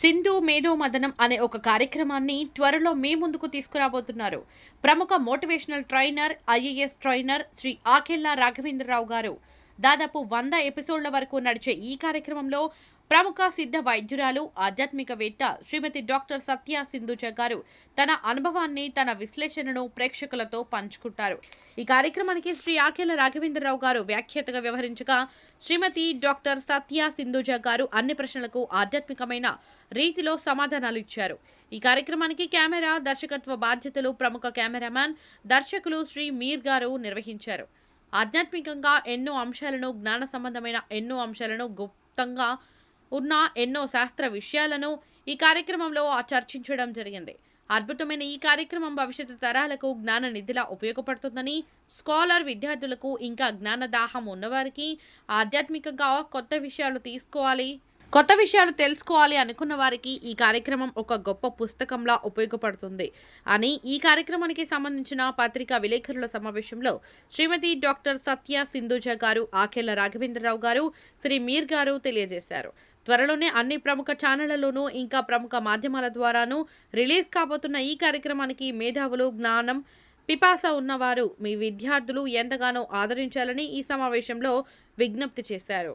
సింధు మేధో మదనం అనే ఒక కార్యక్రమాన్ని త్వరలో మీ ముందుకు తీసుకురాబోతున్నారు. ప్రముఖ motivational trainer, IAS trainer Shri Akella Raghavendra Rao గారు. దాదాపు 100 ఎపిసోడ్ల వరకు నడిచే ఈ కార్యక్రమంలో ప్రముఖ సిద్ధ వైద్యురాలు, ఆధ్యాత్మికవేత్త శ్రీమతి డాక్టర్ సత్య సింధుజ గారు తన అనుభవాన్ని, తన విశ్లేషణను ప్రేక్షకులతో పంచుకుంటారు. ఈ కార్యక్రమానికి శ్రీ ఆకెళ్ల రాఘవేంద్రరావు గారు వ్యాఖ్యాతగా వ్యవహరించగా, శ్రీమతి డాక్టర్ సత్య సింధుజ గారు అన్ని ప్రశ్నలకు ఆధ్యాత్మికమైన రీతిలో సమాధానాలు ఇచ్చారు. ఈ కార్యక్రమానికి కెమెరా, దర్శకత్వ బాధ్యతలు ప్రముఖ కెమెరామ్యాన్, దర్శకులు శ్రీ మీర్ గారు నిర్వహించారు. ఆధ్యాత్మికంగా ఎన్నో అంశాలను, జ్ఞాన సంబంధమైన ఎన్నో అంశాలను, గుప్తంగా ఉన్న ఎన్నో శాస్త్ర విషయాలను ఈ కార్యక్రమంలో చర్చించడం జరిగింది. అద్భుతమైన ఈ కార్యక్రమం భవిష్యత్తు తరాలకు జ్ఞాన నిధిలా ఉపయోగపడుతుందని, స్కాలర్ విద్యార్థులకు, ఇంకా జ్ఞానదాహం ఉన్నవారికి, ఆధ్యాత్మికంగా కొత్త విషయాలు తెలుసుకోవాలి అనుకున్న వారికి ఈ కార్యక్రమం ఒక గొప్ప పుస్తకంలా ఉపయోగపడుతుంది అని ఈ కార్యక్రమానికి సంబంధించిన పత్రికా విలేకరుల సమావేశంలో శ్రీమతి డాక్టర్ సత్య సింధుజ గారు, ఆకెళ్ల రాఘవేంద్రరావు గారు, శ్రీ మీర్ గారు తెలియజేశారు. త్వరలోనే అన్ని ప్రముఖ ఛానళ్లలోనూ, ఇంకా ప్రముఖ మాధ్యమాల ద్వారానూ రిలీజ్ కాబోతున్న ఈ కార్యక్రమానికి మేధావులు, జ్ఞానం పిపాస ఉన్నవారు, మీ విద్యార్థులు ఎంతగానో ఆదరించాలని ఈ సమావేశంలో విజ్ఞప్తి చేశారు.